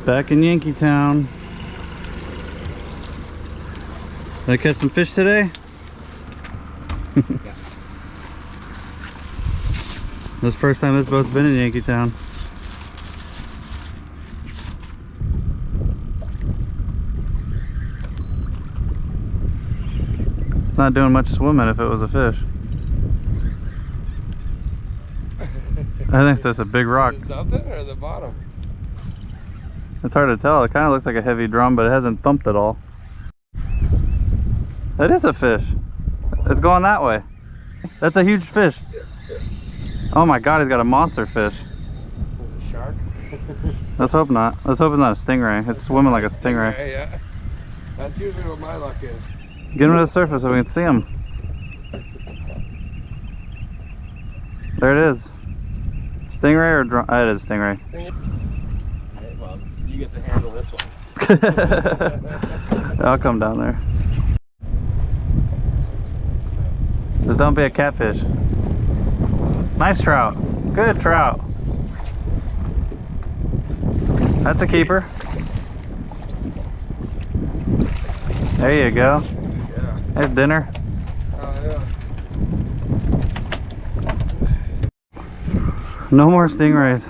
Back in Yankeetown. Did I catch some fish today? Yeah. This is the first time this boat's been in Yankeetown. It's not doing much swimming if it was a fish. I think that's a big rock. Is it something or the bottom? It's hard to tell. It kind of looks like a heavy drum, but it hasn't thumped at all. That is a fish. It's going that way. That's a huge fish. Oh my god, he's got a monster fish. A shark? Let's hope not. Let's hope it's not a stingray. It's swimming like a stingray. Yeah. That's usually what my luck is. Get him to the surface so we can see him. There it is. Stingray or drum? It is stingray. Hey, well, you get to handle this one. I'll come down there. Just don't be a catfish. Nice trout. Good trout. That's a keeper. There you go. Yeah. There's dinner. Oh, yeah. No more stingrays.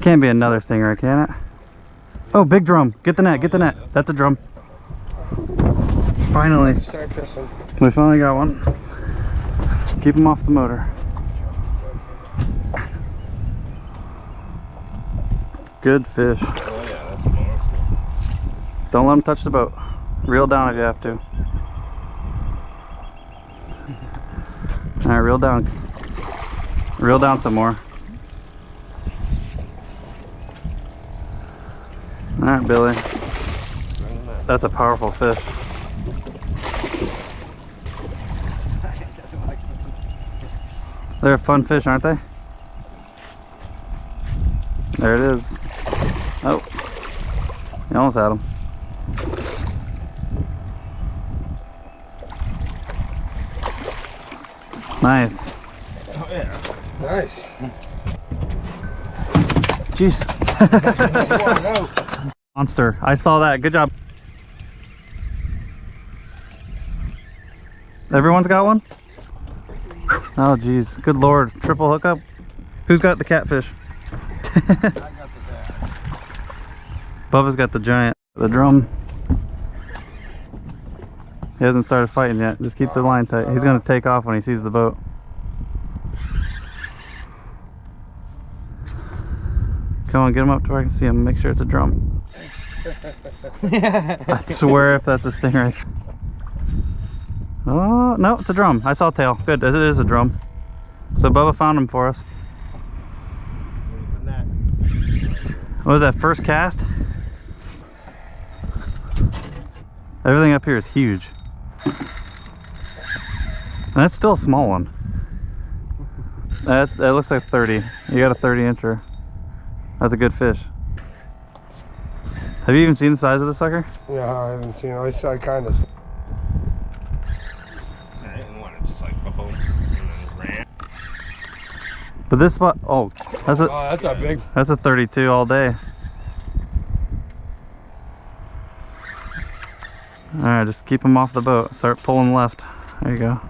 Can't be another stingray, can it? Oh, big drum. Get the net, get the net. That's a drum. Finally. Start fishing. We finally got one. Keep him off the motor. Good fish. Oh, yeah, that's awesome. Don't let him touch the boat. Reel down if you have to. Alright, reel down. Reel down some more. Alright, Billy. That's a powerful fish. They're a fun fish, aren't they? There it is. Oh, you almost had him. Nice. Oh, yeah. Nice. Jeez. Monster. I saw that. Good job. Everyone's got one? Oh geez, good lord, triple hookup. Who's got the catfish? I got the dad. Bubba's got the giant, the drum. He hasn't started fighting yet. Just keep the line tight. He's gonna take off when he sees the boat. Come on, get him up to where I can see him. Make sure it's a drum. I swear if that's a stingray. Oh, no, it's a drum. I saw tail. Good, it is a drum. So Bubba found him for us. What was that, first cast? Everything up here is huge. And that's still a small one. That looks like 30. You got a 30-incher. That's a good fish. Have you even seen the size of the sucker? Yeah, I haven't seen it. I kind of. But this spot, oh, that's a big. That's a 32 all day. All right, just keep them off the boat. Start pulling left. There you go.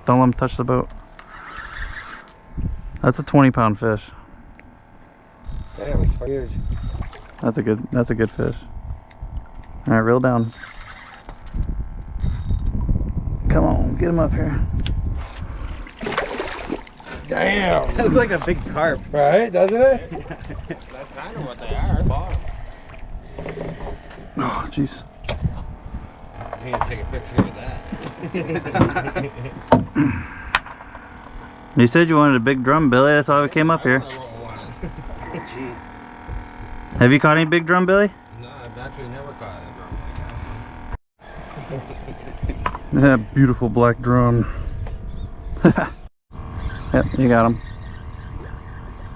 Don't let them touch the boat. That's a 20-pound fish. Damn, he's huge. That's a good fish. All right, reel down. Come on, get him up here. Damn. That looks like a big carp. Right, doesn't it? That's kind of what they are. Bottom. Oh, jeez. You need to take a picture of that. You said you wanted a big drum, Billy. That's why we came up here. Jeez. Have you caught any big drum, Billy? No, I've actually never caught a drum like that. That beautiful black drum. Yep, you got him.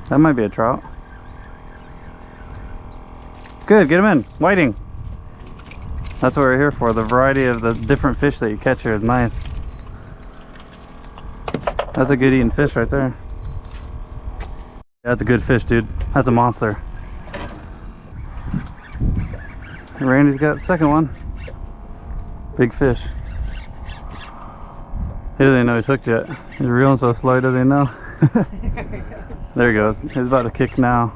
That might be a trout. Good, get him in. Whiting. That's what we're here for. The variety of the different fish that you catch here is nice. That's a good eating fish right there. That's a good fish, dude. That's a monster. Randy's got the second one. Big fish. He doesn't even know he's hooked yet. He's reeling so slow, he doesn't even know. There he goes. He's about to kick now.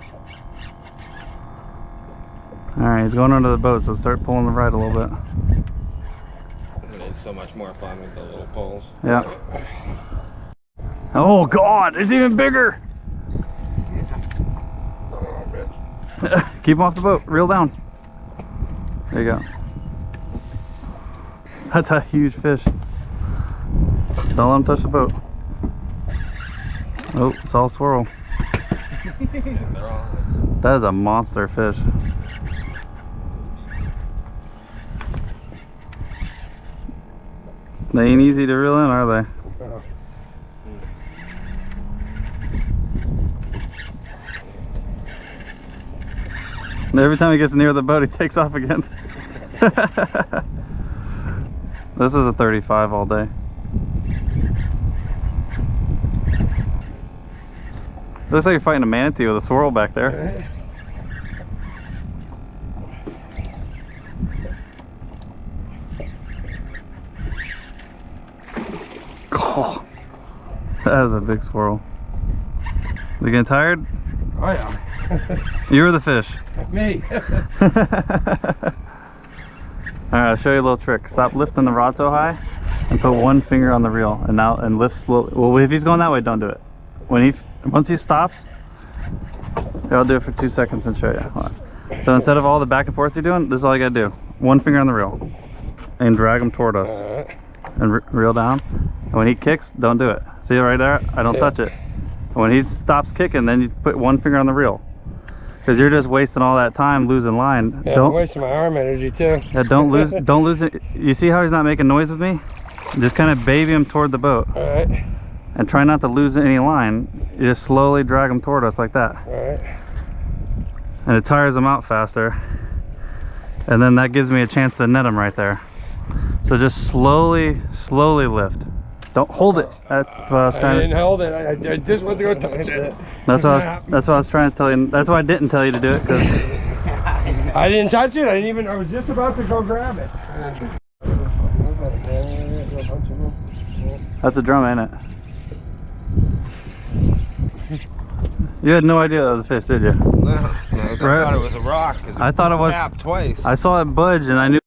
Alright, he's going under the boat, so start pulling the right a little bit. It's so much more fun with the little poles. Yeah. Oh God, it's even bigger! Keep him off the boat, reel down. There you go. That's a huge fish. Don't let him touch the boat. Oh, it's all swirl. That is a monster fish. They ain't easy to reel in, are they? And every time he gets near the boat, he takes off again. This is a 35 all day. Looks like you're fighting a manatee with a swirl back there. Oh, that is a big swirl. You getting tired? Oh yeah. You were the fish. Me. Alright, I'll show you a little trick. Stop lifting the rod so high and put one finger on the reel and now and lift slowly. Well, if he's going that way, don't do it. Once he stops, I'll do it for 2 seconds and show you. Hold on. So instead of all the back and forth you're doing, this is all you gotta do. One finger on the reel and drag him toward us and reel down. And when he kicks, don't do it. See right there? I don't touch it. And when he stops kicking, then you put one finger on the reel. Because you're just wasting all that time losing line. Yeah, I'm wasting my arm energy too. Yeah, don't lose it. You see how he's not making noise with me? Just kind of baby him toward the boat. Alright. And try not to lose any line. You just slowly drag him toward us like that. Alright. And it tires him out faster. And then that gives me a chance to net him right there. So just slowly lift. Don't hold it. That's what I was trying I didn't hold it. I just went to go touch it. That's what I was trying to tell you. That's why I didn't tell you to do it, because I didn't touch it. I was just about to go grab it. That's a drum, ain't it? You had no idea that was a fish, did you? No, I thought it was a rock. I thought it was. Twice. I saw it budge and I knew.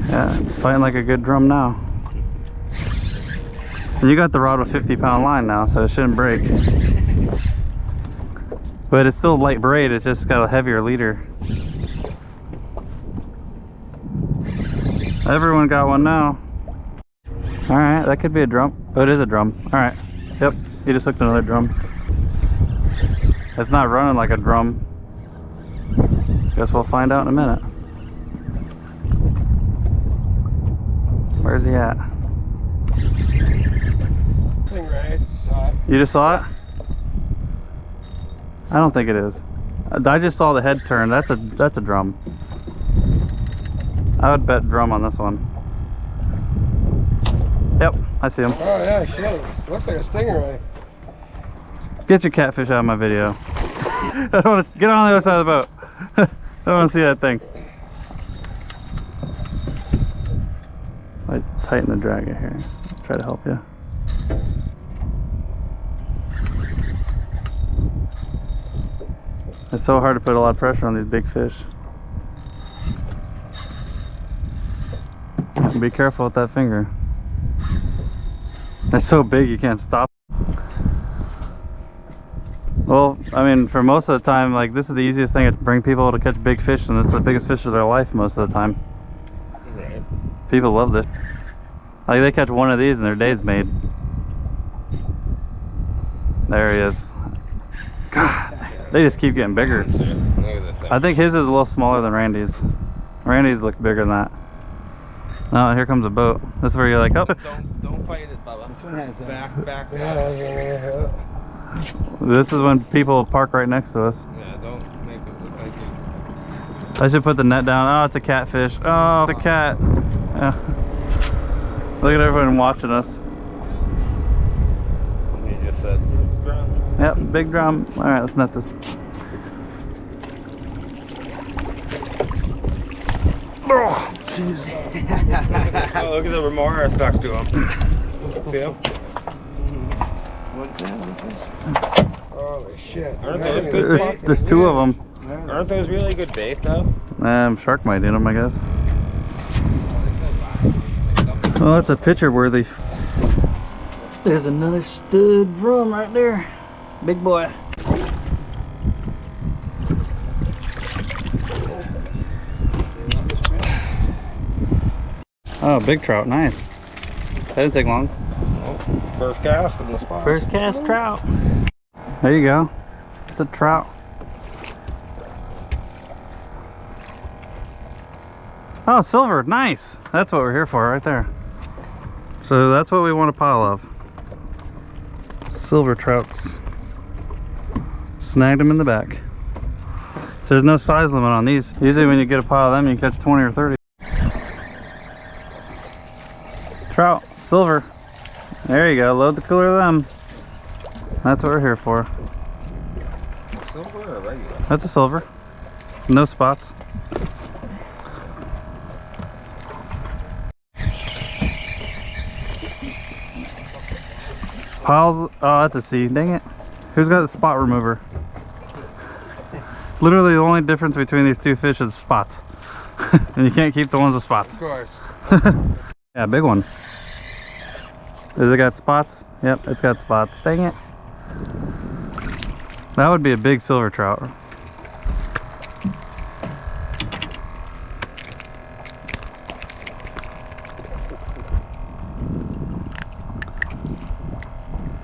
Yeah, it's fighting like a good drum now. And you got the rod with 50-pound line now, so it shouldn't break. But it's still light braid, it's just got a heavier leader. Everyone got one now. Alright, that could be a drum. Oh, it is a drum. Alright. Yep, he just hooked another drum. It's not running like a drum. Guess we'll find out in a minute. Where's he at? Stingray, saw it. You just saw it? I don't think it is. I just saw the head turn. That's a drum. I would bet drum on this one. Yep, I see him. Oh yeah, shit. Looks like a stingray. Get your catfish out of my video. I don't want to get on the other side of the boat. I don't want to see that thing. I tighten the dragger here. Try to help you. It's so hard to put a lot of pressure on these big fish. Be careful with that finger. It's so big you can't stop. Well, I mean, for most of the time, like, this is the easiest thing to bring people to catch big fish, and it's the biggest fish of their life most of the time. Right. People love this. Like, they catch one of these and their day's made. There he is. God, they just keep getting bigger. Look at this. I think his is a little smaller than Randy's. Randy's look bigger than that. Oh, here comes a boat. This is where you're like, oh. Don't fight it, Bubba. This one has back. Yeah. This is when people park right next to us. Yeah, don't make it look like you. I should put the net down. Oh, it's a catfish. Oh, it's a cat. Yeah. Look at everyone watching us. You just said. Drum. Yep, big drum. All right, let's net this. Oh, jeez. Oh, look at the remora stuck to him. See him? What's that? Holy shit. Aren't those good bait? There's two of them. Aren't those really good bait though? Shark might eat them, I guess. Oh, that's a picture worthy. There's another stud drum right there. Big boy. Oh, big trout, nice. That didn't take long. Oh, first cast in the spot. First cast trout. There you go. It's a trout. Oh, silver, nice. That's what we're here for right there. So that's what we want a pile of. Silver trouts. Snagged them in the back. So there's no size limit on these. Usually when you get a pile of them, you catch 20 or 30. Trout, silver. There you go, load the cooler of them. That's what we're here for. Silver or regular? That's a silver. No spots. Piles, oh, that's a C, dang it. Who's got the spot remover? Literally the only difference between these two fish is spots. And you can't keep the ones with spots. Of course. Yeah, big one. Has it got spots? Yep, it's got spots. Dang it. That would be a big silver trout.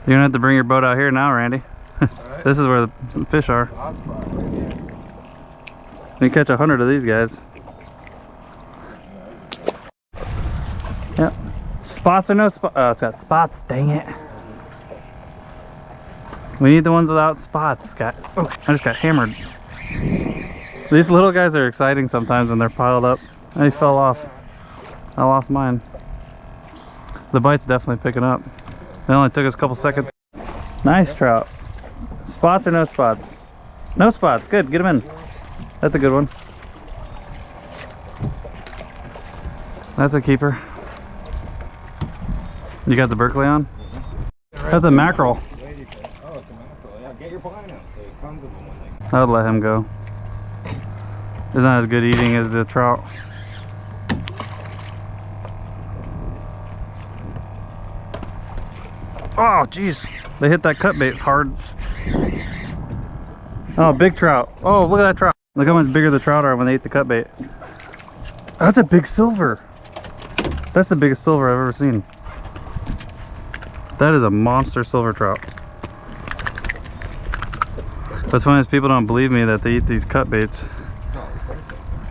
You're gonna have to bring your boat out here now, Randy. Right. This is where the fish are. Hot spot right here. You catch 100 of these guys. Yep. Spots or no spots? Oh, it's got spots. Dang it. We need the ones without spots. Oh, I just got hammered. These little guys are exciting sometimes when they're piled up. They fell off. I lost mine. The bite's definitely picking up. It only took us a couple seconds. Nice trout. Spots or no spots? No spots. Good. Get them in. That's a good one. That's a keeper. You got the Berkeley on? That's a mackerel. Oh, it's a mackerel. Yeah, get your blind out. There's tons of them when they... I would let him go. It's not as good eating as the trout. Oh, jeez. They hit that cut bait hard. Oh, big trout. Oh, look at that trout. Look how much bigger the trout are when they eat the cut bait. That's a big silver. That's the biggest silver I've ever seen. That is a monster silver trout. What's funny is people don't believe me that they eat these cut baits.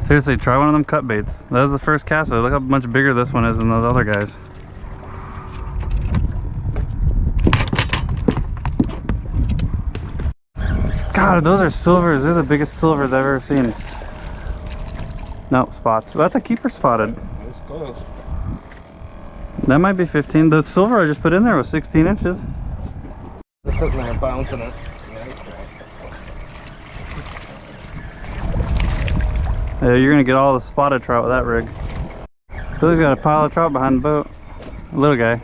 Seriously, try one of them cut baits. That was the first cast. Look how much bigger this one is than those other guys. God, those are silvers. They're the biggest silvers I've ever seen. Nope, spots. That's a keeper spotted. That's close. That might be 15. The silver I just put in there was 16 inches. They're sitting there bouncing it. Yeah, you're gonna get all the spotted trout with that rig. Billy's got a pile of trout behind the boat. A little guy.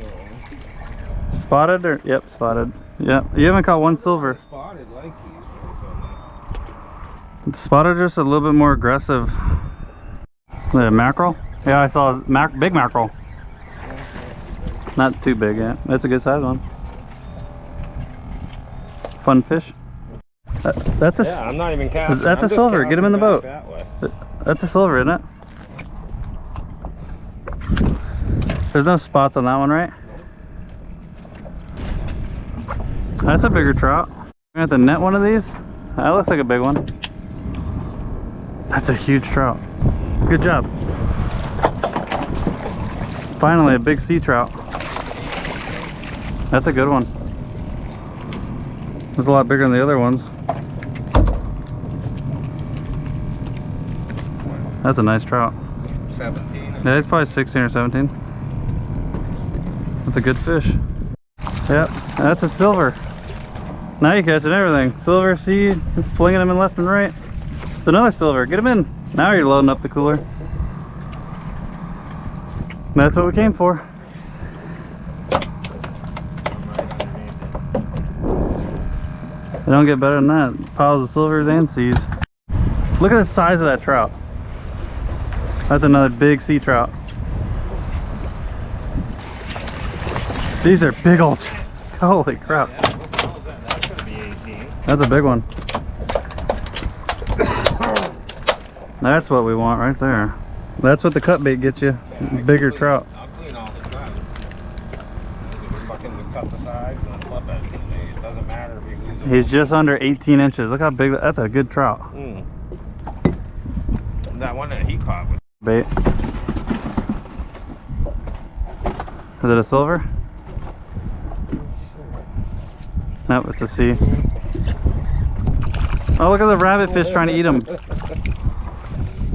Spotted or? Yep, spotted. Yep. You haven't caught one silver. Spotted like these. Spotted just a little bit more aggressive. The mackerel? Yeah, I saw big mackerel. Not too big yet. That's a good size one. Fun fish. That's a. Yeah, I'm not even casting. That's a silver. Get him in the boat. That way. That's a silver, isn't it? There's no spots on that one, right? That's a bigger trout. We're gonna have to net one of these. That looks like a big one. That's a huge trout. Good job. Finally, a big sea trout. That's a good one. It's a lot bigger than the other ones. That's a nice trout. 17. Yeah, it's probably 16 or 17. That's a good fish. Yep, that's a silver. Now you're catching everything. Silver, sea, flinging them in left and right. It's another silver. Get him in. Now you're loading up the cooler. That's what we came for. They don't get better than that. Piles of silvers and seas. Look at the size of that trout. That's another big sea trout. These are big old. Holy crap. That's gonna be 18. That's a big one. That's what we want right there. That's what the cut bait gets you. Bigger trout. I'll clean all the time. Fucking cut the sides and flip it. It doesn't matter if you lose it. He's just under 18 inches. Look how big that's a good trout. That one that he caught was Bait. Is it a silver? Nope, it's a sea. Oh, look at the rabbit fish trying to eat them.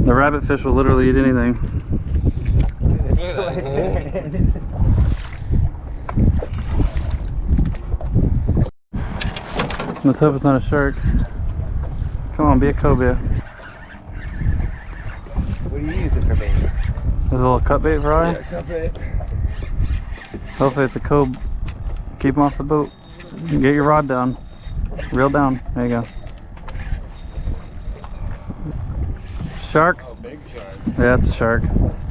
The rabbit fish will literally eat anything. Let's hope it's not a shark. Come on, be a cobia. What do you use it for bait? There's a little cut bait fry. Yeah, cut bait. Hopefully it's a cob. Keep them off the boat. Get your rod down. Reel down. There you go. Shark. oh, big shark. Yeah, it's a shark.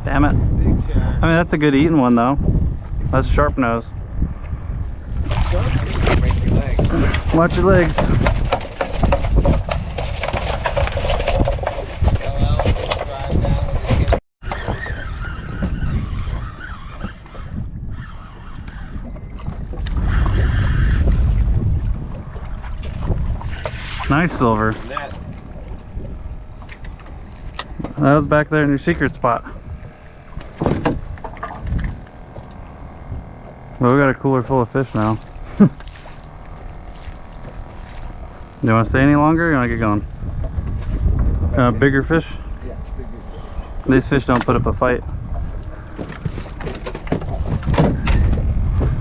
Damn it. Big shark. I mean, that's a good eating one though. That's a sharp nose. Break your leg. Watch your legs. Nice silver. Net. That was back there in your secret spot. Well, we got a cooler full of fish now. Do you want to stay any longer or you want to get going? Bigger fish? Yeah, bigger. These fish don't put up a fight.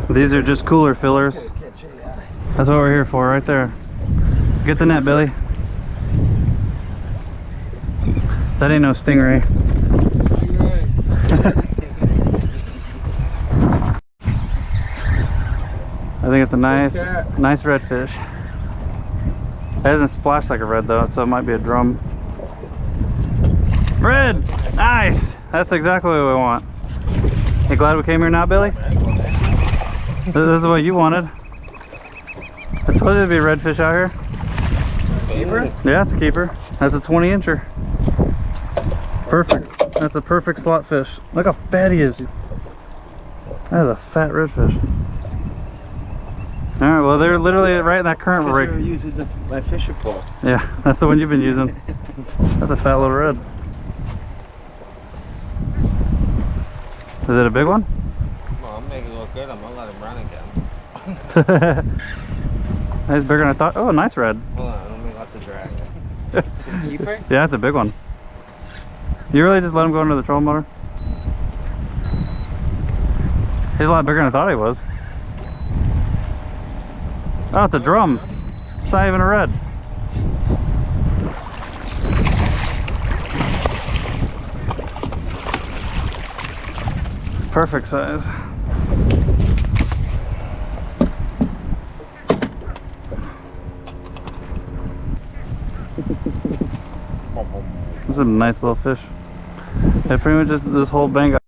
These are just cooler fillers. That's what we're here for right there. Get the net, Billy. That ain't no stingray. I think it's a nice redfish. It doesn't splash like a red though, so it might be a drum. Red! Nice! That's exactly what we want. You glad we came here now, Billy? This is what you wanted. I told you to be a redfish out here. Keeper? Yeah, it's a keeper. That's a 20-incher. Perfect. That's a perfect slot fish. Look how fat he is. That is a fat redfish. All right, well, they're literally right in that current Because rig. you're using my fisher pole. Yeah, that's the one you've been using. That's a fat little red. Is it a big one? Well, I'm making it look good. I'm gonna let him run again. That's bigger than I thought. Oh, nice red. Hold on, let me let the drag. Keeper? Yeah, it's a big one. You really just let him go under the trolling motor? He's a lot bigger than I thought he was. Oh, it's a drum. It's not even a red. Perfect size. This is a nice little fish. It pretty much just, this whole bank got